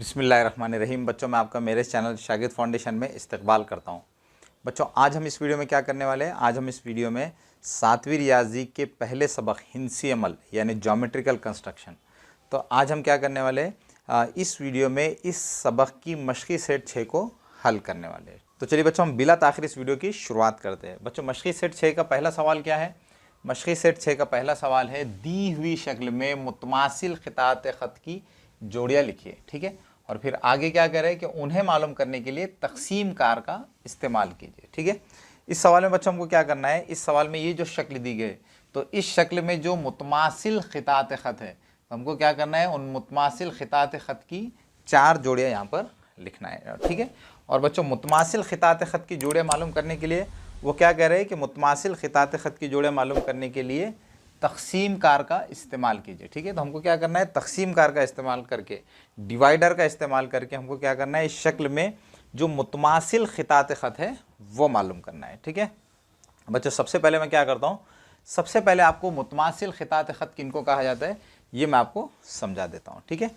बिस्मिल्लाहिर्रहमानिर्रहीम। बच्चों, मैं आपका मेरे चैनल शागिद फाउंडेशन में इस्तकबाल करता हूं। बच्चों, आज हम इस वीडियो में क्या करने वाले हैं? आज हम इस वीडियो में 7वीं रियाजी के पहले सबक हिंसी अमल यानी ज्योमेट्रिकल कंस्ट्रक्शन, तो आज हम क्या करने वाले हैं? इस वीडियो में इस सबक की मशक़ी सेट 6 को हल करने वाले हैं। तो चलिए बच्चों, हम बिला ताख़िर इस वीडियो की शुरुआत करते हैं। बच्चों, मशक़ी सेट 6 का पहला सवाल क्या है? मशक़ी सेट 6 का पहला सवाल है, दी हुई शक्ल में मुतमासिल ख़ितात ख़त की जोड़ियाँ लिखिए। ठीक है, और फिर आगे क्या करें कि उन्हें मालूम करने के लिए तक़सीम कार का इस्तेमाल कीजिए। ठीक है, इस सवाल में बच्चों हमको क्या करना है? इस सवाल में ये जो शक्ल दी गई, तो इस शक्ल में जो मुतमासिल ख़ितात ख़त है, तो हमको क्या करना है? उन मुतमासिल ख़ितात ख़त की 4 जोड़ियाँ यहाँ पर लिखना है। ठीक है, और बच्चों मुतमासिल ख़ितात ख़त की जोड़ियाँ मालूम करने के लिए वो क्या कह रहे हैं कि मुतमासिल ख़ितात ख़त की जोड़ियाँ मालूम करने के लिए तक़सीम कार का इस्तेमाल कीजिए। ठीक है, तो हमको क्या करना है? तक़सीम कार का इस्तेमाल करके, डिवाइडर का इस्तेमाल करके हमको क्या करना है? इस शक्ल में जो मुतमासिल ख़ितात ख़त है वो मालूम करना है। ठीक है बच्चों, सबसे पहले मैं क्या करता हूँ? सबसे पहले आपको मुतमासिल ख़ितात ख़त किनको कहा जाता है ये मैं आपको समझा देता हूँ। ठीक है,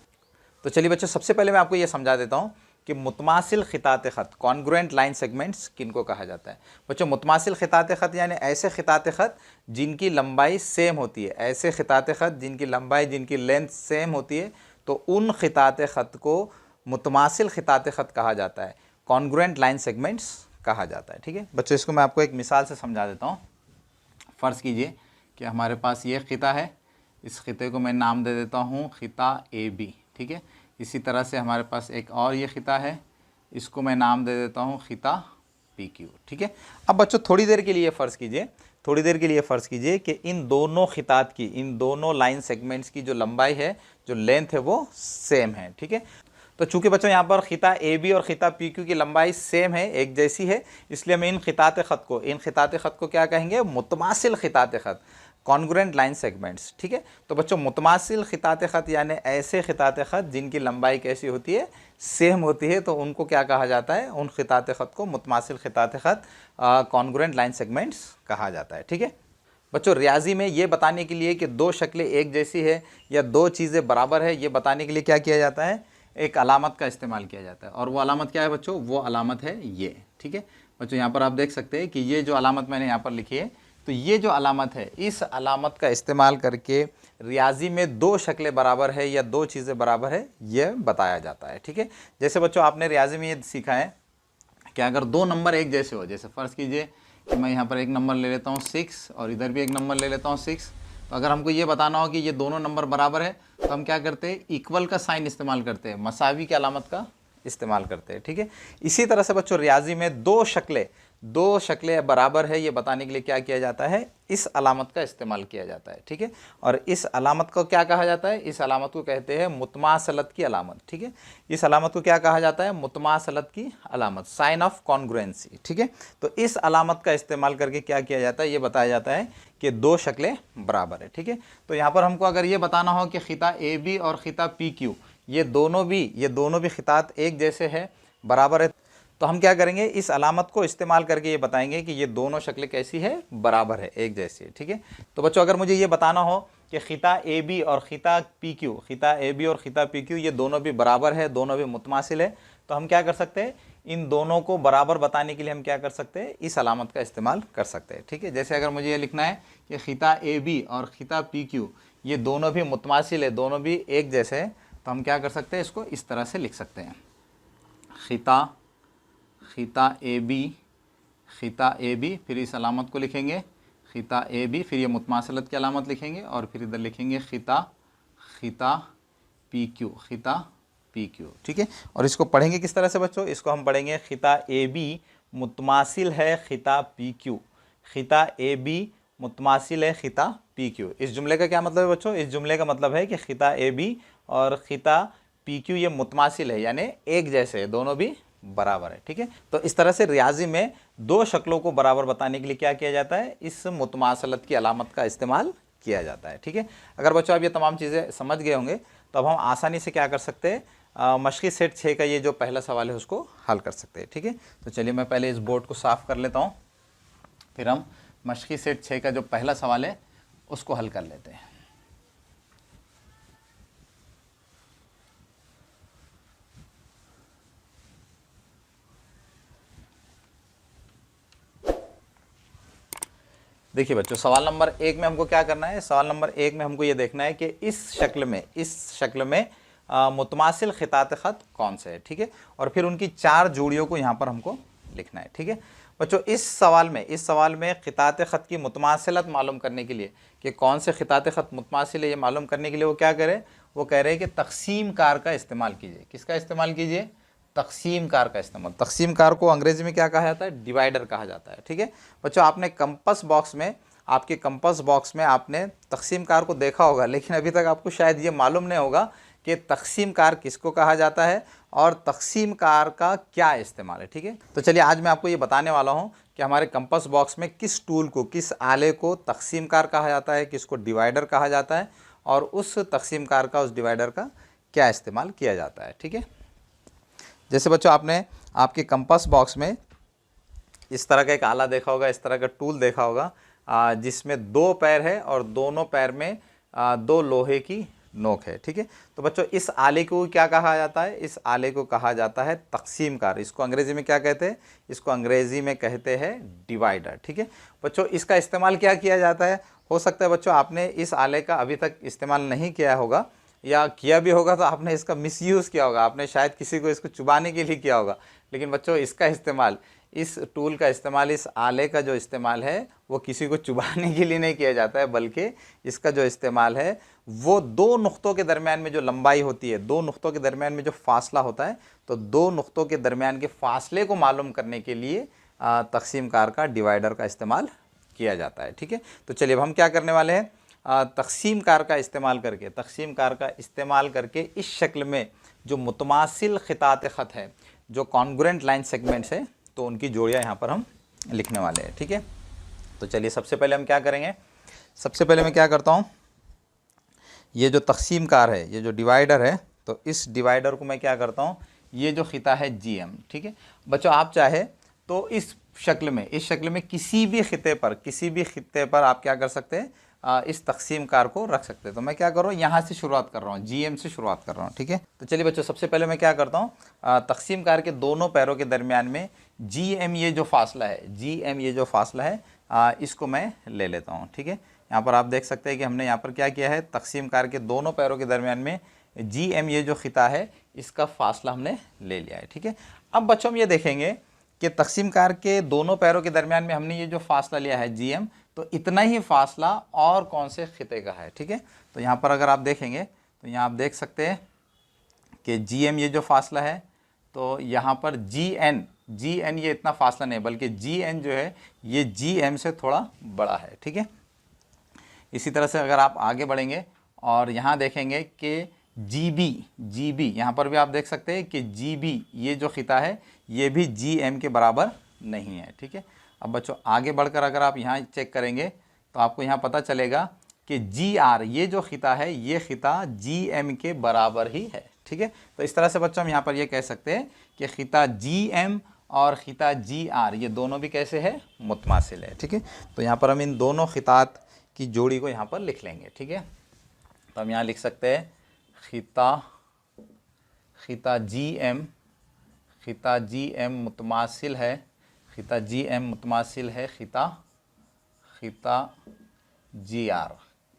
तो चलिए बच्चों, सबसे पहले मैं आपको ये समझा देता हूँ कि मुतमासिल ख़ितात ख़त कॉन्ग्रुएंट लाइन सेगमेंट्स किनको कहा जाता है। बच्चों, मुतमासिल ख़ितात ख़त यानी ऐसे ख़ितात ख़त जिनकी लंबाई सेम होती है, ऐसे ख़ितात ख़त जिनकी लंबाई, जिनकी लेंथ सेम होती है, तो उन ख़ितात ख़त को मुतमासिल ख़ितात ख़त कहा जाता है, कॉन्ग्रुएंट लाइन सेगमेंट्स कहा जाता है। ठीक है बच्चों, इसको मैं आपको एक मिसाल से समझा देता हूँ। फ़र्ज़ कीजिए कि हमारे पास ये ख़िता है, इस ख़िते को मैं नाम दे देता हूँ ख़िता AB। ठीक है, इसी तरह से हमारे पास एक और ये ख़िता है, इसको मैं नाम दे देता हूँ ख़िता PQ। ठीक है, अब बच्चों थोड़ी देर के लिए फ़र्ज़ कीजिए, थोड़ी देर के लिए फ़र्ज़ कीजिए कि इन दोनों ख़ितात की, इन दोनों लाइन सेगमेंट्स की जो लंबाई है, जो लेंथ है, वो सेम है। ठीक है, तो चूँकि बच्चों यहाँ पर ख़िता AB और ख़िता PQ की लंबाई सेम है, एक जैसी है, इसलिए हम इन ख़ितात ख़त को क्या कहेंगे? मुतमासिल ख़ितात ख़त, कॉन्ग्रुएंट लाइन सेगमेंट्स। ठीक है, तो बच्चों मुतमासिल ख़ितात ख़त यानी ऐसे ख़ितात ख़त जिनकी लंबाई कैसी होती है? सेम होती है, तो उनको क्या कहा जाता है? उन ख़ितात ख़त को मुतमासिल ख़ितात ख़त, कॉन्ग्रुएंट लाइन सेगमेंट्स कहा जाता है। ठीक है बच्चों, रियाजी में ये बताने के लिए कि दो शक्लें एक जैसी है या दो चीज़ें बराबर है, ये बताने के लिए क्या किया जाता है? एक अलामत का इस्तेमाल किया जाता है, और वो अलामत क्या है बच्चों? वो अलामत है ये। ठीक है बच्चों, यहाँ पर आप देख सकते हैं कि ये जो अलामत मैंने यहाँ पर लिखी है, तो ये जो अलामत है, इस अलामत का इस्तेमाल करके रियाजी में दो शक्लें बराबर है या दो चीज़ें बराबर है ये बताया जाता है। ठीक है, जैसे बच्चों आपने रियाजी में ये सीखा है कि अगर दो नंबर एक जैसे हो, जैसे फ़र्ज़ कीजिए कि मैं यहाँ पर एक नंबर ले लेता हूँ 6 और इधर भी एक नंबर ले लेता हूँ 6, तो अगर हमको ये बताना हो कि ये दोनों नंबर बराबर है, तो हम क्या करते हैं? इक्वल का साइन इस्तेमाल करते हैं, मसावी की अलामत का इस्तेमाल करते हैं। ठीक है, इसी तरह से बच्चों रियाजी में दो शक्लें बराबर है ये बताने के लिए क्या किया जाता है? इस अलामत का इस्तेमाल किया जाता है। ठीक है, और इस अलामत को क्या कहा जाता है? इस अलामत को कहते हैं मुतमासलत की अलामत। ठीक है, इस अलामत को क्या कहा जाता है? मुतमासलत की अलामत, साइन ऑफ कॉन्ग्रुएंसी। ठीक है, तो इस अलामत का इस्तेमाल करके क्या किया जाता है? ये बताया जाता है कि दो शक्लें बराबर है। ठीक है, तो यहाँ पर हमको अगर ये बताना हो कि ख़िता AB और ख़िता PQ ये दोनों भी ख़ितात एक जैसे है, बराबर है, तो हम क्या करेंगे? इस अलामत को इस्तेमाल करके ये बताएंगे कि ये दोनों शक्लें कैसी है? बराबर है, एक जैसी है। ठीक है, तो बच्चों अगर मुझे ये बताना हो कि ख़िता AB और ख़िता PQ ये दोनों भी बराबर है, दोनों भी मुतमासिल है, तो हम क्या कर सकते हैं? इन दोनों को बराबर बताने के लिए हम क्या कर सकते हैं? इस अलामत का इस्तेमाल कर सकते हैं। ठीक है, जैसे अगर मुझे ये लिखना है कि ख़िता AB और ख़िता PQ ये दोनों भी मुतमासिल है, दोनों भी एक जैसे हैं, तो हम क्या कर सकते हैं? इसको इस तरह से लिख सकते हैं, ख़िता AB, फिर इस अलामत को लिखेंगे ख़िता AB, फिर ये मुतमासलत की अलामत लिखेंगे, और फिर इधर लिखेंगे ख़िता PQ। ठीक है, और इसको पढ़ेंगे किस तरह से बच्चों? इसको हम पढ़ेंगे ख़िता AB मुतमासिल है ख़िता PQ, ख़िता AB मुतमासिल है ख़िता PQ। इस जुमले का क्या मतलब है बच्चों? इस जुमले का मतलब है कि ख़िता AB और ख़िता PQ ये मुतमासिल है, यानी एक जैसे है, दोनों भी बराबर है। ठीक है, तो इस तरह से रियाजी में दो शक्लों को बराबर बताने के लिए क्या किया जाता है? इस मुतमासलत की अलामत का इस्तेमाल किया जाता है। ठीक है, अगर बच्चों आप ये तमाम चीज़ें समझ गए होंगे, तो अब हम आसानी से क्या कर सकते हैं? मशक़ी सेट 6 का ये जो पहला सवाल है उसको हल कर सकते हैं। ठीक है, तो चलिए मैं पहले इस बोर्ड को साफ़ कर लेता हूँ, फिर हम मशक़ी सेट 6 का जो पहला सवाल है उसको हल कर लेते हैं। देखिए बच्चों, सवाल नंबर 1 में हमको क्या करना है, सवाल नंबर 1 में हमको ये देखना है कि इस शक्ल में मुतमासिल खितात ख़त कौन से है, ठीक है। और फिर उनकी 4 जोड़ियों को यहाँ पर हमको लिखना है, ठीक है। बच्चों इस सवाल में खितात ख़त की मुतमासिलत मालूम करने के लिए कि कौन से खितात ख़त मुतमासिल है, ये मालूम करने के लिए वो क्या करे, वो कह रहे हैं कि तक़सीम कार का इस्तेमाल कीजिए। किसका इस्तेमाल कीजिए? तक़सीम कार का इस्तेमाल। तक़सीम कार को अंग्रेज़ी में क्या कहा जाता है? डिवाइडर कहा जाता है, ठीक है। बच्चों आपने आपके कंपास बॉक्स में आपने तक़सीम कार को देखा होगा, लेकिन अभी तक आपको शायद ये मालूम नहीं होगा कि तक़सीम कार किसको कहा जाता है और तक़सीम कार का क्या इस्तेमाल है, ठीक है। तो चलिए आज मैं आपको ये बताने वाला हूँ कि हमारे कंपास बॉक्स में किस टूल को, किस आले को तक़सीम कार कहा जाता है, किसको डिवाइडर कहा जाता है और उस तक़सीम कार का, उस डिवाइडर का क्या इस्तेमाल किया जाता है, ठीक है। जैसे बच्चों आपने आपके कंपास बॉक्स में इस तरह का एक आला देखा होगा, इस तरह का टूल देखा होगा जिसमें 2 पैर है और दोनों पैर में 2 लोहे की नोक है, ठीक है। तो बच्चों इस आले को क्या कहा जाता है? इस आले को कहा जाता है तक़सीम कार। इसको अंग्रेज़ी में क्या कहते हैं? इसको अंग्रेज़ी में कहते हैं डिवाइडर, ठीक है। बच्चों इसका इस्तेमाल क्या किया जाता है? हो सकता है बच्चों आपने इस आले का अभी तक इस्तेमाल नहीं किया होगा, या किया भी होगा तो आपने इसका मिसयूज़ किया होगा, आपने शायद किसी को इसको चुबाने के लिए किया होगा। लेकिन बच्चों इसका इस्तेमाल, इस टूल का इस्तेमाल, इस आले का जो इस्तेमाल है वो किसी को चुबाने के लिए नहीं किया जाता है, बल्कि इसका जो इस्तेमाल है वो 2 नुक्तों के दरमियान में जो लंबाई होती है, 2 नुक्तों के दरमियान में जो फासला होता है, तो 2 नुक्तों के दरमियान के फासले को मालूम करने के लिए तक़सीम कार का, डिवाइडर का इस्तेमाल किया जाता है, ठीक है। तो चलिए अब हम क्या करने वाले हैं, तक़सीम कार का इस्तेमाल करके इस शक्ल में जो मुतमासिल खितात ख़त है, जो कॉन्ग्रुएंट लाइन सेगमेंट्स है, तो उनकी जोड़ियाँ यहाँ पर हम लिखने वाले हैं, ठीक है। तो चलिए सबसे पहले हम क्या करेंगे, सबसे पहले मैं क्या करता हूँ, ये जो तक़सीम कार है, ये जो डिवाइडर है, तो इस डिवाइडर को मैं क्या करता हूँ, ये जो खिता है GM, ठीक है। बच्चों आप चाहे तो इस शक्ल में किसी भी खिते पर आप क्या कर सकते हैं, इस तक़सीम कार को रख सकते हैं। तो मैं क्या कर रहा हूँ, यहाँ से शुरुआत कर रहा हूँ, GM से शुरुआत कर रहा हूँ, ठीक है। तो चलिए बच्चों सबसे पहले मैं क्या करता हूँ, तक़सीम कार के दोनों पैरों के दरमियान में GM ये जो फासला है, इसको मैं ले लेता हूँ, ठीक है। यहाँ पर आप देख सकते हैं कि हमने यहाँ पर क्या किया है, तक़सीम कार के दोनों पैरों के दरमियान में GM ये जो खिता है, इसका फासला हमने ले लिया है, ठीक है। अब बच्चों हम ये देखेंगे कि तक़सीम कार के दोनों पैरों के दरमियान में हमने ये जो फासला लिया है GM, तो इतना ही फासला और कौन से खिते का है, ठीक है। तो यहाँ पर अगर आप देखेंगे तो यहाँ आप देख सकते हैं कि GM ये जो फासला है, तो यहाँ पर GN ये इतना फासला नहीं, बल्कि GN जो है ये GM से थोड़ा बड़ा है, ठीक है। इसी तरह से अगर आप आगे बढ़ेंगे और यहाँ देखेंगे कि GB यहाँ पर भी आप देख सकते हैं कि GB ये जो खिता है ये भी GM के बराबर नहीं है, ठीक है। अब बच्चों आगे बढ़कर अगर आप यहाँ चेक करेंगे तो आपको यहाँ पता चलेगा कि GR ये जो खिता है, ये खिता GM के बराबर ही है, ठीक है। तो इस तरह से बच्चों हम यहाँ पर ये कह सकते हैं कि खिता GM और खिता GR ये दोनों भी कैसे है, मुतमासिल है, ठीक है। तो यहाँ पर हम इन दोनों खितात की जोड़ी को यहाँ पर लिख लेंगे, ठीक है। तो हम यहाँ लिख सकते हैं खिता GM मुतमासिल है, खिता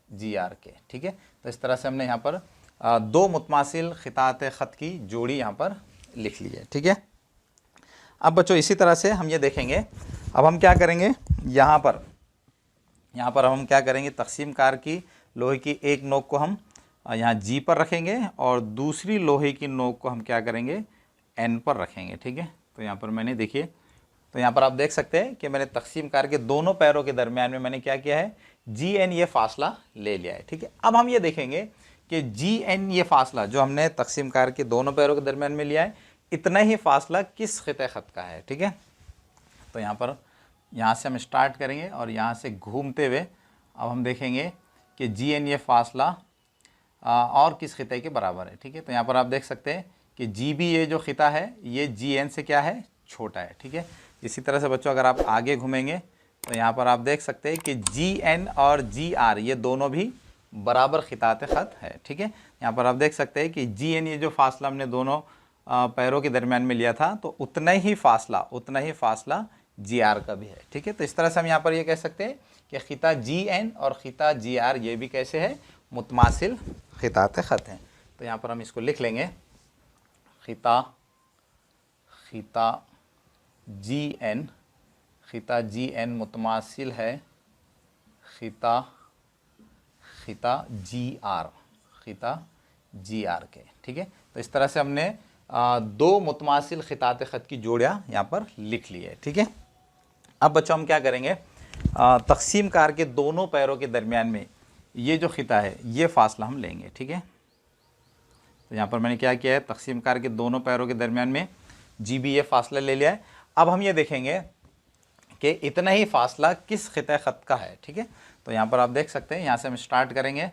GR के, ठीक है। तो इस तरह से हमने यहाँ पर 2 मुतमासिल खितात ख़त की जोड़ी यहाँ पर लिख ली है, ठीक है। अब बच्चों इसी तरह से हम ये देखेंगे, अब हम क्या करेंगे, यहाँ पर हम क्या करेंगे, तक़सीम कार की लोहे की एक नोक को हम यहाँ G पर रखेंगे और दूसरी लोहे की नोक को हम क्या करेंगे, N पर रखेंगे, ठीक है। तो यहाँ पर मैंने देखिए, तो यहाँ पर आप देख सकते हैं कि मैंने तक़सीम कार के दोनों पैरों के दरमियान में मैंने क्या किया है, GN ये फासला ले लिया है, ठीक है। अब हम ये देखेंगे कि GN ये फासला जो हमने तक़सीम कार के दोनों पैरों के दरमियान में लिया है, इतना ही फासला किस खिते ख़त का है, ठीक है। तो यहाँ से हम स्टार्ट करेंगे और यहाँ से घूमते हुए अब हम देखेंगे कि GN ये फासला और किस खिते के बराबर है, ठीक है। तो यहाँ पर आप देख सकते हैं कि GB ये जो खिता है ये GN से क्या है, छोटा है, ठीक है। इसी तरह से बच्चों अगर आप आगे घूमेंगे तो यहाँ पर आप देख सकते हैं कि GN और GR ये दोनों भी बराबर खितात ख़त है, ठीक है। यहाँ पर आप देख सकते हैं कि GN ये जो फासला हमने दोनों पैरों के दरमियान में लिया था, तो उतना ही फासला जी आर का भी है। ठीक है, तो इस तरह से हम यहाँ पर ये कह सकते हैं कि खिता जी एन और खिता जी आर ये भी कैसे है, मुतमासिल खितात ख़त हैं। तो यहाँ पर हम इसको लिख लेंगे, खिता जी एन, खिता जी एन मुतमासिल है खिता जी आर, खिता जी आर के। ठीक है, तो इस तरह से हमने दो मुतमासिल खितात ख़त की जोड़ियाँ यहाँ पर लिख ली है। ठीक है, अब बच्चों हम क्या करेंगे, तक़सीम कार के दोनों पैरों के दरमियान में ये जो खिता है ये फ़ासला हम लेंगे। ठीक है, तो यहाँ पर मैंने क्या किया है, तक़सीम कार के दोनों पैरों के दरमियान में जी बी ये फ़ासला ले लिया है। अब हम ये देखेंगे कि इतना ही फ़ासला किस खिता ख़त का है। ठीक है, तो यहाँ पर आप देख सकते हैं, यहाँ से हम स्टार्ट करेंगे,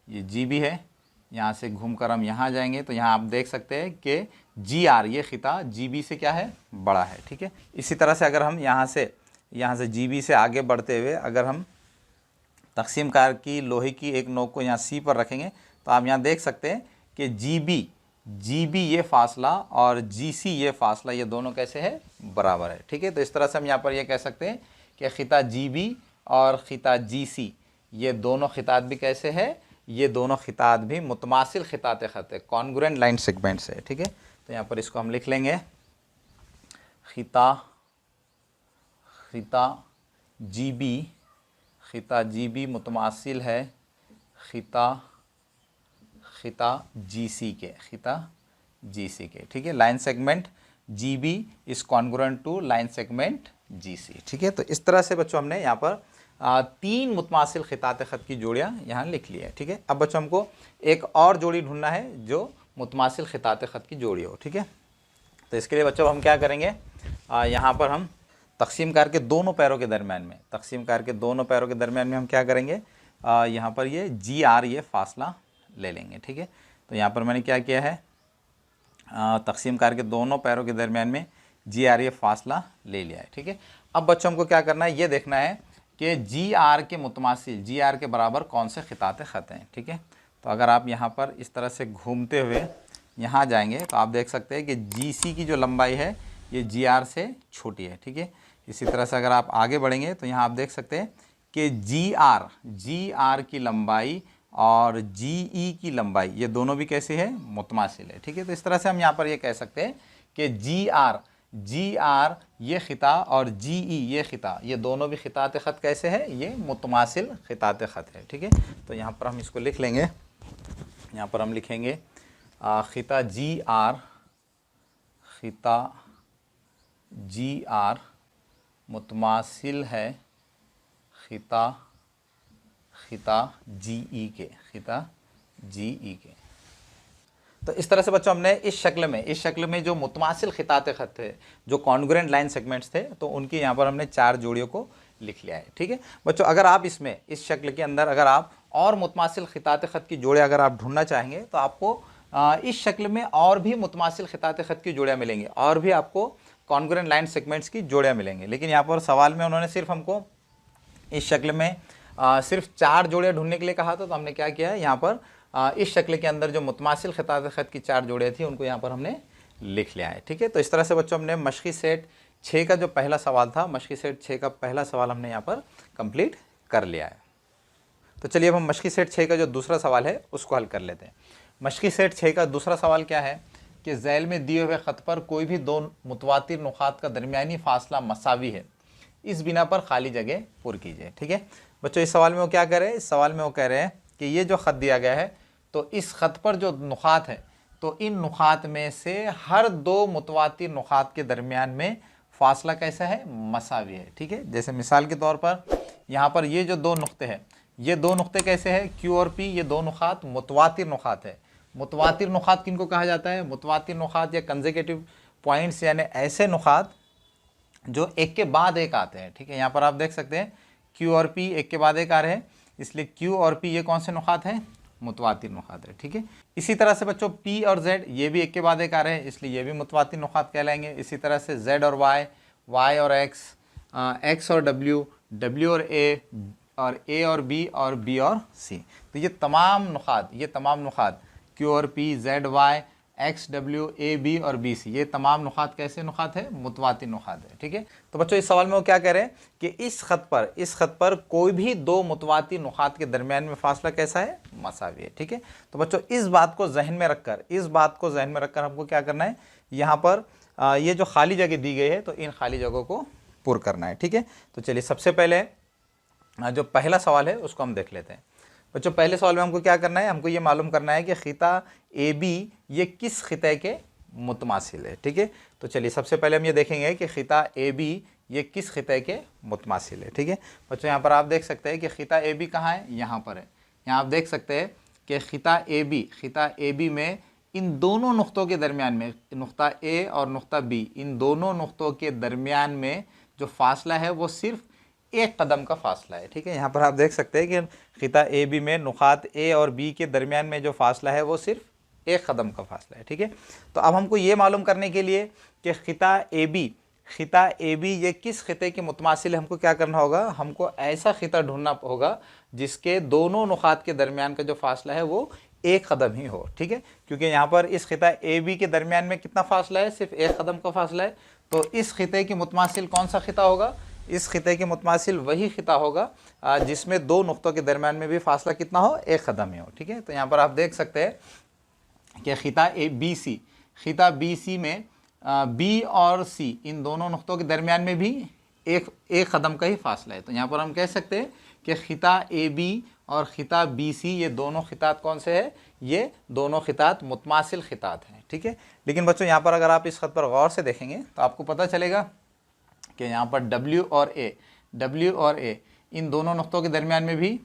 ये जी बी है, यहाँ से घूमकर हम यहाँ जाएंगे तो यहाँ आप देख सकते हैं कि जी आर ये खिता जी बी से क्या है, बड़ा है। ठीक है, इसी तरह से अगर हम यहाँ से जी बी से आगे बढ़ते हुए अगर हम तक़सीम कार की लोहे की एक नोक को यहाँ सी पर रखेंगे तो आप यहाँ देख सकते हैं कि जी बी ये फ़ासला और जी सी ये फ़ासला ये दोनों कैसे है, बराबर है। ठीक है, तो इस तरह से हम यहाँ पर ये कह सकते हैं कि खिता जी बी और खिता जी सी ये दोनों खितात भी कैसे है, ये दोनों खितात भी मुतमासिल खितात ख़त है, कॉन्ग्रुएंट लाइन सेगमेंट्स है। ठीक है, तो यहाँ पर इसको हम लिख लेंगे, खिता जी बी मुतमासिल है खिता जी सी के, ठीक है, line segment G B is congruent to line segment G C. ठीक है, तो इस तरह से बच्चों हमने यहाँ पर तीन मुतमासिल खितात ख़त की जोड़ियाँ यहाँ लिख ली है। ठीक है, अब बच्चों हमको एक और जोड़ी ढूंढना है जो मुतमासिल खितात ख़त की जोड़ी हो। ठीक है, तो इसके लिए बच्चों हम क्या करेंगे, यहाँ पर हम तक़सीम कार के दोनों पैरों के दरमियान में हम क्या करेंगे, यहाँ पर ये जी आर ये फ़ासला ले लेंगे। ठीक है, तो यहाँ पर मैंने क्या किया है, तक़सीम कार के दोनों पैरों के दरमियान में जी आर ये फ़ासला ले लिया है। ठीक है, अब बच्चों हमको क्या करना है, ये देखना है कि जी आर के मुतमासिल, जी आर के बराबर कौन से खितात ख़त हैं। ठीक है, तो अगर आप यहाँ पर इस तरह से घूमते हुए यहाँ जाएंगे तो आप देख सकते हैं कि जी सी की जो लंबाई है ये जी आर से छोटी है। ठीक है, इसी तरह से अगर आप आगे बढ़ेंगे तो यहाँ आप देख सकते हैं कि जी आर की लंबाई और जी ई की लंबाई ये दोनों भी कैसे है, मुतमासिल है। ठीक है, तो इस तरह से हम यहाँ पर ये कह सकते हैं कि जी आर ये खिता और जी ई ये खिता ये दोनों भी खितात ख़त कैसे है, ये मुतमासिल खितात ख़त है। ठीक है, तो यहाँ पर हम इसको लिख लेंगे, यहाँ पर हम लिखेंगे खिता जी आर मुतमासिल है खिता जी ई के। तो इस तरह से बच्चों हमने इस शक्ल में जो मुतमासिल खितात ख़त थे, जो कॉन्ग्रुएंट लाइन सेगमेंट्स थे, तो उनकी यहाँ पर हमने चार जोड़ियों को लिख लिया है। ठीक है बच्चों, अगर आप इसमें इस शक्ल के अंदर अगर आप और मुतमासिल खितात ख़त की जोड़े अगर आप ढूंढना चाहेंगे तो आपको इस शक्ल में और भी मुतमासिल खितात ख़त की जोड़ियाँ मिलेंगी और भी आपको कॉन्ग्रुएंट लाइन सेगमेंट्स की जोड़ियाँ मिलेंगी। लेकिन यहाँ पर सवाल में उन्होंने सिर्फ हमको इस शक्ल में सिर्फ चार जोड़ियाँ ढूंढने के लिए कहा था, तो हमने क्या किया है, यहाँ पर इस शक्ल के अंदर जो मुतमासिल खितात ख़त की चार जोड़ियाँ थी उनको यहाँ पर हमने लिख लिया है। ठीक है, तो इस तरह से बच्चों हमने मशक़ी सेट 6 का जो पहला सवाल था, मशक़ी सेट 6 का पहला सवाल हमने यहाँ पर कंप्लीट कर लिया है। तो चलिए अब हम मशक़ी सेट 6 का जो दूसरा सवाल है उसको हल कर लेते हैं। मशक़ी सेट 6 का दूसरा सवाल क्या है कि ज़ैल में दिए हुए ख़त पर कोई भी दो मुतवातिर नुक़ात का दरमियानी फ़ासला मसावी है, इस बिना पर खाली जगह पुर कीजिए। ठीक है बच्चों, इस सवाल में वो क्या कह रहे हैं, इस सवाल में वो कह रहे हैं कि ये जो ख़त दिया गया है तो इस ख़त पर जो नुक़ात है तो इन नुक़ात में से हर दो मुतवातिर नुक़ात के दरमियान में फ़ासला कैसा है, मसावी है। ठीक है, जैसे मिसाल के तौर पर यहाँ पर ये जो दो नुक़्ते हैं, ये दो नुक़्ते कैसे हैं, Q और P, ये दो नुक़ात मुतवातिर नुक़ात है। मुतवातिर नुक़ात किनको कहा जाता है, मुतवातिर नुक़ात या कंसेक्यूटिव पॉइंट्स यानी ऐसे नुक़ात जो एक के बाद एक आते हैं। ठीक है, यहाँ पर आप देख सकते हैं Q और P एक के बाद एक आ रहे हैं, इसलिए Q और P ये कौन से नुक़ात हैं, मुतवातिर नुक़ात है। ठीक है, इसी तरह से बच्चों P और Z ये भी एक के बाद एक आ रहे हैं, इसलिए ये भी मुतवातिर नुक़ात कहलाएंगे। इसी तरह से Z और Y, Y और X, X और W, W और A और B और B और C, तो ये तमाम नुक़ात Q और P, Z, Y X W A B और बी सी, ये तमाम नुकात कैसे नुकात है? मुतवाती नुकात है। ठीक है, तो बच्चों इस सवाल में वो क्या कह रहे हैं कि इस खत पर कोई भी दो मुतवाती नुकात के दरमियान में फासला कैसा है? मसावी है। ठीक है, तो बच्चों इस बात को जहन में रखकर हमको क्या करना है, यहाँ पर ये जो खाली जगह दी गई है तो इन खाली जगहों को पूर्ण करना है। ठीक है, तो चलिए सबसे पहले जो पहला सवाल है उसको हम देख लेते हैं। बच्चों पहले सवाल में हमको क्या करना है, हमको ये मालूम करना है कि खिता ए बी ये किस खिते के मुतमासिल है। ठीक है, तो चलिए सबसे पहले हम ये देखेंगे कि खिता ए बी ये किस खिते के मुतमासिल है। ठीक है बच्चों, यहाँ पर आप देख सकते हैं कि खिता ए बी कहाँ है, यहाँ पर है। यहाँ आप देख सकते हैं कि खिता ए बी में इन दोनों नुक्तों के दरमियान में, नुक्ता ए और नुक्ता बी, इन दोनों नुक्तों के दरमियान में जो फासला है वो सिर्फ एक कदम का फासला है। ठीक है, यहाँ पर आप देख सकते हैं कि खिता ए बी में नुकात ए और बी के दरमियान में जो फासला है वो सिर्फ एक कदम का फासला है। ठीक है, तो अब हमको ये मालूम करने के लिए कि खिता ए बी ये किस खिते के मुतमासिल है, हमको क्या करना होगा, हमको ऐसा खिता ढूंढना होगा जिसके दोनों नुकात के दरमियान का जो फासला है वो एक कदम ही हो। ठीक है, क्योंकि यहाँ पर इस खिता ए बी के दरमियान में कितना फासला है, सिर्फ एक कदम का फासला है। तो इस खिते के मुतमासिल कौन सा खिता होगा, इस खिते के मुतमासिल वही खिता होगा जिसमें दो नुक्तों के दरमियान में भी फासला कितना हो, एक कदम ही हो। ठीक है, तो यहाँ पर आप देख सकते हैं कि खिता बी सी में बी और सी इन दोनों नुक्तों के दरमियान में भी एक कदम का ही फासला है। तो यहाँ पर हम कह सकते हैं कि खिता ए बी और खिता बी सी ये दोनों खितात कौन से हैं, ये दोनों खितात मुतमासिल खितात हैं। ठीक है, लेकिन बच्चों यहाँ पर अगर आप इस खत पर गौर से देखेंगे तो आपको पता चलेगा कि यहाँ पर W और A इन दोनों नुक्तों के दरमियान में भी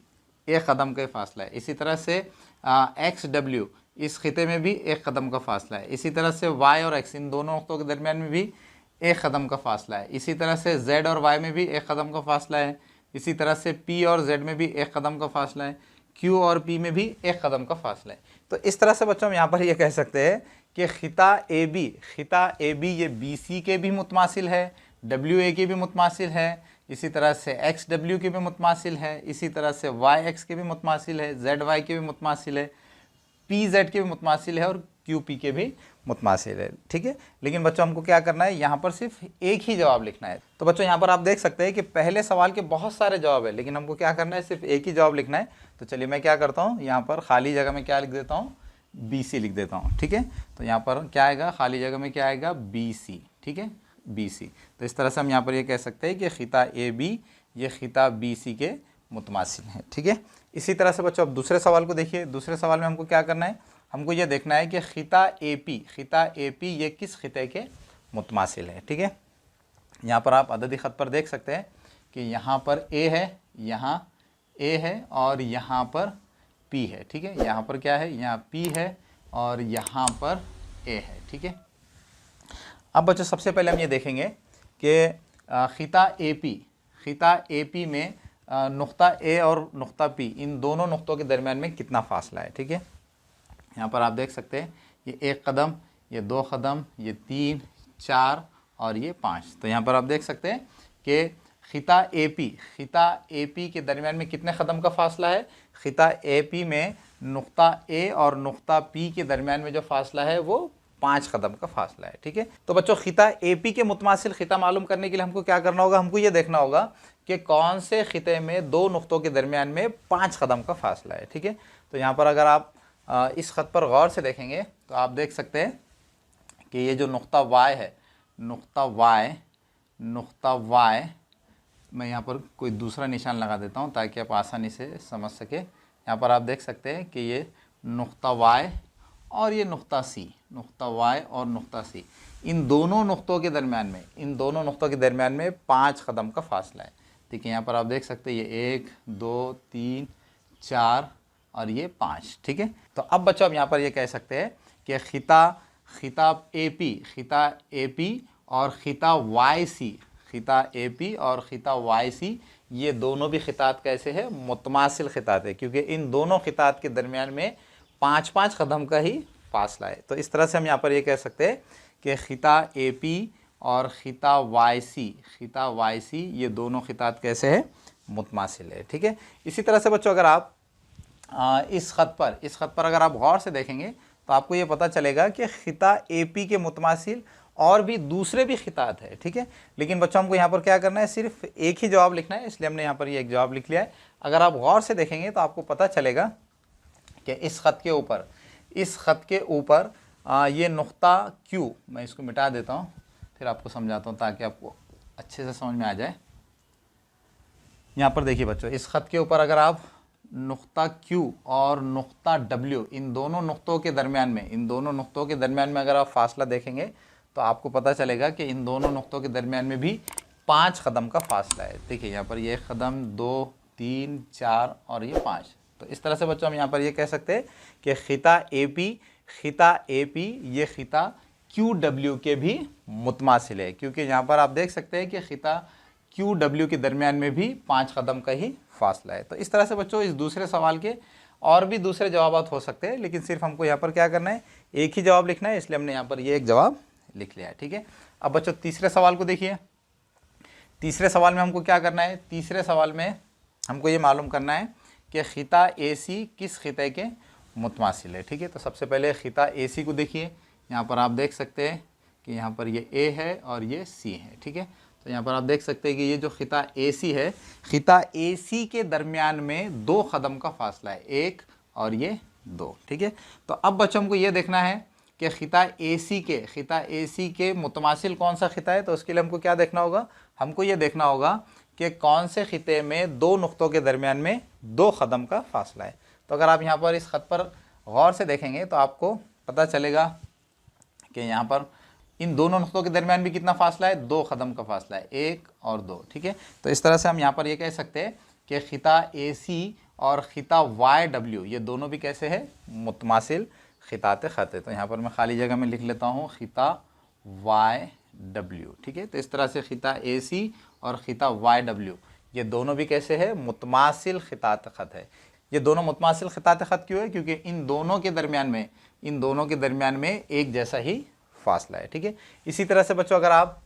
एक कदम का फासला है। इसी तरह से XW इस खिते में भी एक कदम का फासला है। इसी तरह से Y और X इन दोनों नुक्तों के दरमियान में भी एक कदम का फासला है। इसी तरह से Z और Y में भी एक कदम का फासला है। इसी तरह से P और Z में भी एक कदम का फासला है। Q और P में भी एक कदम का फासला है। तो इस तरह से बच्चों हम यहाँ पर ये कह सकते हैं कि खिता ए बी ये BC के भी मुतमासिल है, WA के भी मुतमासिल है, इसी तरह से XW के भी मुतमासिल है, इसी तरह से YX के भी मुतमासिल है, ZY के भी मुतमासिल है, PZ के भी मुतमासिल है और QP के भी मुतमासिल है। ठीक है, लेकिन बच्चों हमको क्या करना है, यहाँ पर सिर्फ एक ही जवाब लिखना है। तो बच्चों यहाँ पर आप देख सकते हैं कि पहले सवाल के बहुत सारे जवाब है, लेकिन हमको क्या करना है, सिर्फ एक ही जवाब लिखना है। तो चलिए मैं क्या करता हूँ, यहाँ पर खाली जगह में क्या लिख देता हूँ, BC लिख देता हूँ। ठीक है, तो यहाँ पर क्या आएगा, खाली जगह में क्या आएगा, BC। ठीक है, BC। तो इस तरह से हम यहाँ पर ये कह सकते हैं कि खिता ए बी ये खिता BC के मुतमासिल हैं। ठीक है, इसी तरह से बच्चों अब दूसरे सवाल को देखिए। दूसरे सवाल में हमको क्या करना है, हमको ये देखना है कि खिता ए पी ये किस खिते के मुतमासिल है। ठीक है, यहाँ पर आप अददी ख़त पर देख सकते हैं कि यहाँ पर A है, यहाँ A है और यहाँ पर P है। ठीक है, यहाँ पर क्या है, यहाँ P है और यहाँ पर A है। ठीक है, अब बच्चों सबसे पहले हम ये देखेंगे कि खिता ए पी में नुक्ता ए और नुक्ता पी इन दोनों नुक्तों के दरमियान में कितना फासला है। ठीक है, यहाँ पर आप देख सकते हैं ये एक कदम, ये दो कदम, ये 3, 4 और ये 5। तो यहाँ पर आप देख सकते हैं कि खिता ए पी के दरमियान में कितने कदम का फासला है। खिता ए पी में नुक्ता ए और नुक्ता पी के दरमियान में जो फासला है वो 5 कदम का फासला है। ठीक है, तो बच्चों खिता ए पी के मुतमासिल खिता मालूम करने के लिए हमको क्या करना होगा, हमको ये देखना होगा कि कौन से खिते में दो नुक्तों के दरमियान में 5 कदम का फासला है। ठीक है, तो यहाँ पर अगर आप इस ख़त पर गौर से देखेंगे तो आप देख सकते हैं कि ये जो नुक्ता Y है, नुक्ता Y मैं यहाँ पर कोई दूसरा निशान लगा देता हूँ ताकि आप आसानी से समझ सके। यहाँ पर आप देख सकते हैं कि ये नुक्ता Y और ये नुक्ता C, नुक्ता Y और नुक्ता C इन दोनों नुक्तों के दरमियान में 5 कदम का फासला है। ठीक है, यहाँ पर आप देख सकते हैं ये 1, 2, 3, 4 और ये 5। ठीक है, तो अब बच्चों अब यहाँ पर ये कह सकते हैं कि खिता ए पी और खिता वाई सी ये दोनों भी खितात कैसे है, मुतमासिल खितात है, क्योंकि इन दोनों खितात के दरमियान में 5-5 कदम का ही फासला है। तो इस तरह से हम यहाँ पर ये कह सकते हैं कि खिता ए पी और खिता वाई सी ये दोनों खितात कैसे है, मुतमासिल है। ठीक है, इसी तरह से बच्चों अगर आप इस ख़त पर अगर आप गौर से देखेंगे तो आपको ये पता चलेगा कि खिता AP के मुतमासिल और भी दूसरे भी खितात है, ठीक है। लेकिन बच्चों हमको यहाँ पर क्या करना है, सिर्फ एक ही जवाब लिखना है, इसलिए हमने यहाँ पर ये एक जवाब लिख लिया है। अगर आप गौर से देखेंगे तो आपको पता चलेगा कि इस ख़त के ऊपर ये नुक्ता Q, मैं इसको मिटा देता हूँ फिर आपको समझाता हूँ ताकि आपको अच्छे से समझ में आ जाए। यहाँ पर देखिए बच्चों, इस ख़त के ऊपर अगर आप नुक्ता Q और नुक्ता W, इन दोनों नुक्तों के दरमियान में अगर आप फासला देखेंगे तो आपको पता चलेगा कि इन दोनों नुक्तों के दरमियान में भी 5 कदम का फासला है। देखिए यहाँ पर ये कदम 2, 3, 4 और ये 5। तो इस तरह से बच्चों हम यहाँ पर ये कह सकते हैं कि खिता AP ये खिता QW के भी मुतमासिल है, क्योंकि यहाँ पर आप देख सकते हैं कि खिता QW के दरमियान में भी 5 कदम का ही फासला है। तो इस तरह से बच्चों इस दूसरे सवाल के और भी दूसरे जवाब हो सकते हैं, लेकिन सिर्फ हमको यहाँ पर क्या करना है, एक ही जवाब लिखना है, इसलिए हमने यहाँ पर ये एक जवाब लिख लिया है, ठीक है। अब बच्चों तीसरे सवाल को देखिए। तीसरे सवाल में हमको क्या करना है, तीसरे सवाल में हमको ये मालूम करना है कि खिता AC किस खिते के मुतमासिल है, ठीक है। तो सबसे पहले खिता AC को देखिए। यहाँ पर आप देख सकते हैं कि यहाँ पर ये A है और ये C है, ठीक है। तो यहाँ पर आप देख सकते हैं कि ये जो खिता AC है, खिता AC के दरमियान में 2 कदम का फासला है, 1 और ये 2, ठीक है। तो अब बच्चों को ये देखना है कि खिता AC के मुतमासिल कौन सा खिता है। तो उसके लिए हमको क्या देखना होगा, हमको ये देखना होगा कि कौन से खिते में 2 नुक्तों के दरमियान में 2 कदम का फासला है। तो अगर आप यहाँ पर इस ख़त पर गौर से देखेंगे तो आपको पता चलेगा कि यहाँ पर इन दोनों नुक्तों के दरमियान भी कितना फासला है, 2 कदम का फासला है, 1 और 2, ठीक है। तो इस तरह से हम यहाँ पर ये कह सकते हैं कि खिता AC और खिता YW ये दोनों भी कैसे है, मुतमासिल खितात ख़त है। तो यहाँ पर मैं खाली जगह में लिख लेता हूँ खिता YW, ठीक है। तो इस तरह से खिता AC और खिता YW ये दोनों भी कैसे है, मुतमासिल खितात ख़त है। ये दोनों मुतमासिल खितात ख़त क्यों है, क्योंकि इन दोनों के दरमियान में एक जैसा ही फासला है, ठीक है। इसी तरह से बच्चों अगर आप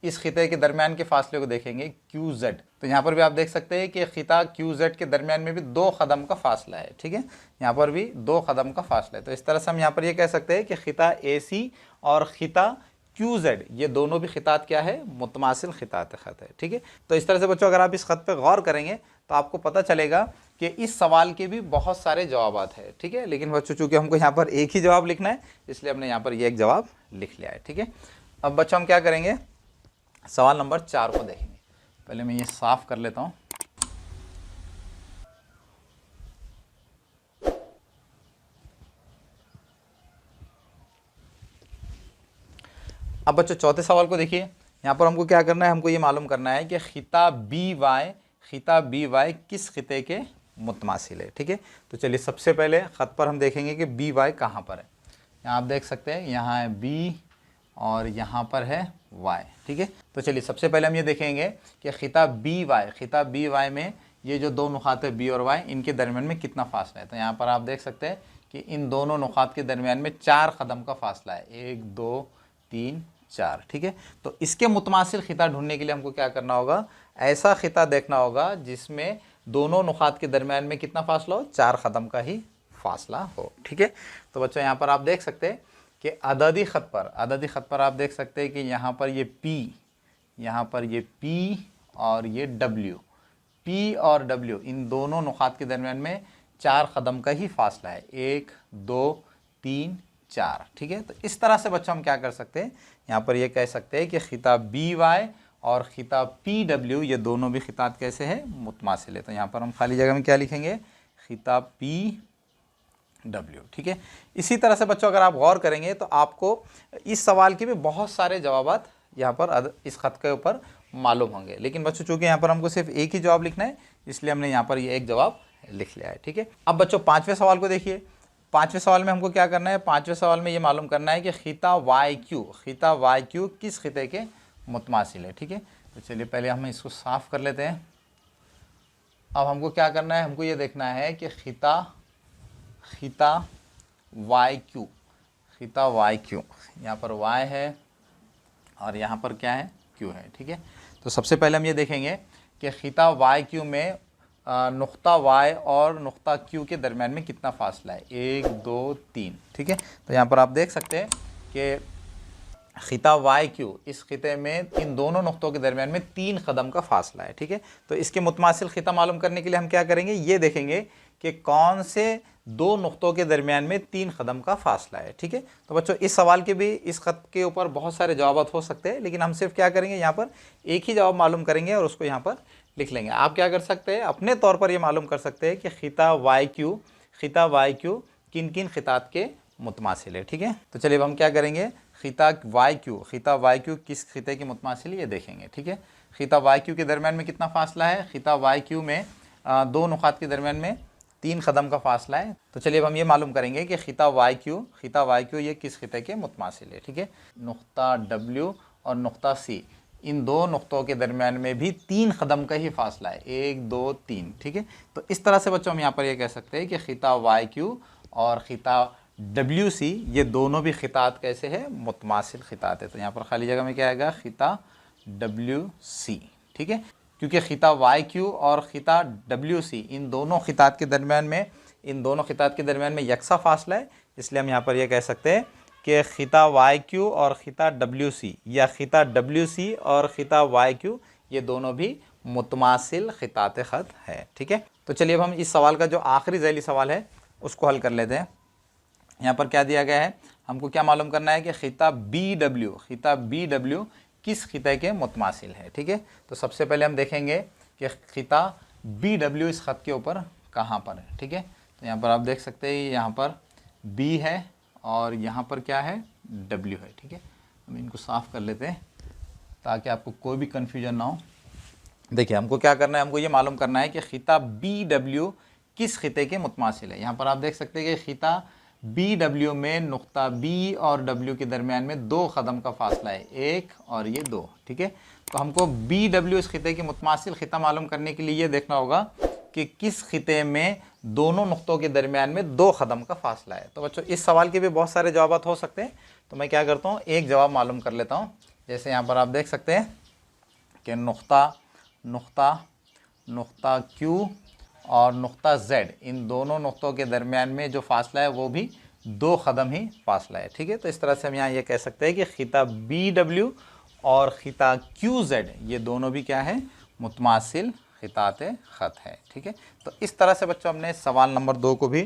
इस खिते के दरमियान के फासले को देखेंगे QZ, तो यहाँ पर भी आप देख सकते हैं कि खिता QZ के दरमियान में भी 2 कदम का फासला है, ठीक है। यहाँ पर भी 2 कदम का फासला है। तो इस तरह से हम यहाँ पर ये कह सकते हैं कि खिता AC और खिता QZ ये दोनों भी खितात क्या है, मुतमासिल खितात ख़त है, ठीक है। तो इस तरह से बच्चों अगर आप इस ख़त पे गौर करेंगे तो आपको पता चलेगा कि इस सवाल के भी बहुत सारे जवाबात है, ठीक है। लेकिन बच्चों चूँकि हमको यहाँ पर एक ही जवाब लिखना है, इसलिए हमने यहाँ पर ये एक जवाब लिख लिया है, ठीक है। अब बच्चों हम क्या करेंगे, सवाल नंबर 4 को देखेंगे। पहले मैं ये साफ कर लेता हूँ। अब बच्चों चौथे सवाल को देखिए। यहाँ पर हमको क्या करना है, हमको ये मालूम करना है कि खिता BY किस खिते के मुतमासिल है, ठीक है। तो चलिए सबसे पहले ख़त पर हम देखेंगे कि BY कहाँ पर है। यहाँ आप देख सकते हैं, यहाँ है B और यहाँ पर है Y, ठीक है। तो चलिए सबसे पहले हम ये देखेंगे कि खिता BY में ये जो 2 नुकात है B और Y, इनके दरमियान में कितना फासला है। तो यहाँ पर आप देख सकते हैं कि इन दोनों नुकात के दरमियान में 4 कदम का फासला है, 1, 2, 3, 4, ठीक है। तो इसके मुतमासिल खिता ढूंढने के लिए हमको क्या करना होगा, ऐसा खिता देखना होगा जिसमें दोनों नुकात के दरमियान में कितना फासला हो, 4 कदम का ही फासला हो, ठीक है। तो बच्चों यहाँ पर आप देख सकते हैं कि अददी ख़त पर आप देख सकते हैं कि यहाँ पर ये P और ये W, P और W इन दोनों नुकात के दरमियान में 4 कदम का ही फासला है, 1, 2, 3, 4, ठीक है। तो इस तरह से बच्चों हम क्या कर सकते हैं, यहाँ पर ये कह सकते हैं कि खिता BY और खिता PW ये दोनों भी खितात कैसे हैं, मुतमासिल है। तो यहाँ पर हम खाली जगह में क्या लिखेंगे, खिता PW, ठीक है। इसी तरह से बच्चों अगर आप गौर करेंगे तो आपको इस सवाल के भी बहुत सारे जवाबात यहाँ पर इस ख़त के ऊपर मालूम होंगे। लेकिन बच्चों चूँकि यहाँ पर हमको सिर्फ एक ही जवाब लिखना है, इसलिए हमने यहाँ पर ये एक जवाब लिख लिया है, ठीक है। अब बच्चों 5वें सवाल को देखिए। 5वें सवाल में हमको क्या करना है, 5वें सवाल में ये मालूम करना है कि खिता YQ किस खिते के मुतमासिल है, ठीक है। तो चलिए पहले हम इसको साफ़ कर लेते हैं। अब हमको क्या करना है, हमको ये देखना है कि खिता YQ यहाँ पर Y है और यहाँ पर क्या है, Q है, ठीक है। तो सबसे पहले हम ये देखेंगे कि खिता YQ में नुक्ता वाई और नुक्ता क्यू के दरमियान में कितना फासला है, 1 2 3। ठीक है, तो यहाँ पर आप देख सकते हैं कि खिता वाई क्यू, इस खिते में इन दोनों नुक्तों के दरमियान में 3 कदम का फासला है। ठीक है, तो इसके मुतमासिल खिता मालूम करने के लिए हम क्या करेंगे, ये देखेंगे कि कौन से दो नुक्तों के दरमियान में 3 कदम का फासला है। ठीक है, तो बच्चों इस सवाल के भी, इस खत के ऊपर बहुत सारे जवाब हो सकते हैं, लेकिन हम सिर्फ क्या करेंगे, यहाँ पर एक ही जवाब मालूम करेंगे और उसको यहाँ पर लिख लेंगे। आप क्या कर सकते हैं, अपने तौर पर ये मालूम कर सकते हैं कि खिता वाई क्यू किन किन खितात के मुतमासिल है। ठीक है, तो चलिए अब हम क्या करेंगे, खिता वाई क्यू किस खिते के मुतमासिल ये देखेंगे। ठीक है, खिता वाई क्यू के दरमियान में कितना फासला है, खिता वाई क्यू में दो नुकात के दरमियान में 3 कदम का फासला है। तो चलिए अब हम ये मालूम करेंगे कि खिता वाई क्यू ये किस खिते के मुतमासिल है। ठीक है, नुक्ता डब्ल्यू और नुक्ता सी, इन दो नुक्तों के दरमियान में भी 3 कदम का ही फासला है, 1 2 3। ठीक है, तो इस तरह से बच्चों हम यहाँ पर ये कह सकते हैं कि खिता वाई क्यू और खिता डब्ल्यू सी ये दोनों भी खितात कैसे हैं, मुतमासिल खितात है। तो यहाँ पर खाली जगह में क्या आएगा, खिता डब्ल्यू सी। ठीक है, क्योंकि खिता वाई क्यू और खिता डब्ल्यू सी इन दोनों खितात के दरमियान में यकसा फासला है, इसलिए हम यहाँ पर यह कह सकते हैं कि खिता वाई क्यू और खिता डब्ल्यू सी या खिता डब्ल्यू सी और खिता वाई क्यू ये दोनों भी मुतमासिल खितात ख़त है। ठीक है, तो चलिए अब हम इस सवाल का जो आखिरी ज़ैली सवाल है उसको हल कर लेते हैं। यहाँ पर क्या दिया गया है, हमको क्या मालूम करना है कि खिता बी डब्ल्यू किस खिते के मुतमासिल है। ठीक है, तो सबसे पहले हम देखेंगे कि खिता बी डब्ल्यू इस ख़त के ऊपर कहाँ पर है। ठीक है, तो यहाँ पर आप देख सकते हैं यहाँ पर बी है और यहाँ पर क्या है, डब्ल्यू है। ठीक है, हम इनको साफ़ कर लेते हैं ताकि आपको कोई भी कन्फ्यूजन ना हो। देखिए हमको क्या करना है, हमको ये मालूम करना है कि खिता बी डब्ल्यू किस खिते के मुतमासिल है। यहाँ पर आप देख सकते हैं कि खिता बी डब्ल्यू में नुक्ता बी और डब्ल्यू के दरमियान में 2 कदम का फासला है, 1 और ये 2। ठीक है, तो हमको बी डब्ल्यू इस खिते के मुतमासिल खिता मालूम करने के लिए ये देखना होगा कि किस खिते में दोनों नुक्तों के दरमियान में 2 कदम का फासला है। तो बच्चों इस सवाल के भी बहुत सारे जवाब हो सकते हैं, तो मैं क्या करता हूँ, एक जवाब मालूम कर लेता हूँ। जैसे यहाँ पर आप देख सकते हैं कि नुक्ता क्यू और नुक्ता जेड, इन दोनों नुक्तों के दरमियान में जो फासला है वो भी 2 कदम ही फासला है। ठीक है, तो इस तरह से हम यहाँ ये कह सकते हैं कि खिता बी डब्ल्यू और खिता क्यू जेड ये दोनों भी क्या है, मुतमासिल खितात ख़त है। ठीक है, तो इस तरह से बच्चों हमने सवाल नंबर 2 को भी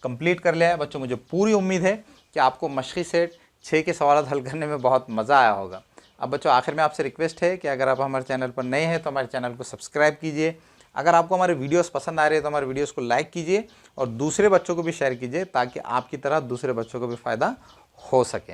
कंप्लीट कर लिया है। बच्चों मुझे पूरी उम्मीद है कि आपको मशक़ी सेट 6 के सवाल हल करने में बहुत मज़ा आया होगा। अब बच्चों आखिर में आपसे रिक्वेस्ट है कि अगर आप हमारे चैनल पर नए हैं तो हमारे चैनल को सब्सक्राइब कीजिए। अगर आपको हमारे वीडियोस पसंद आ रहे हैं तो हमारे वीडियोस को लाइक कीजिए और दूसरे बच्चों को भी शेयर कीजिए ताकि आपकी तरह दूसरे बच्चों को भी फ़ायदा हो सके।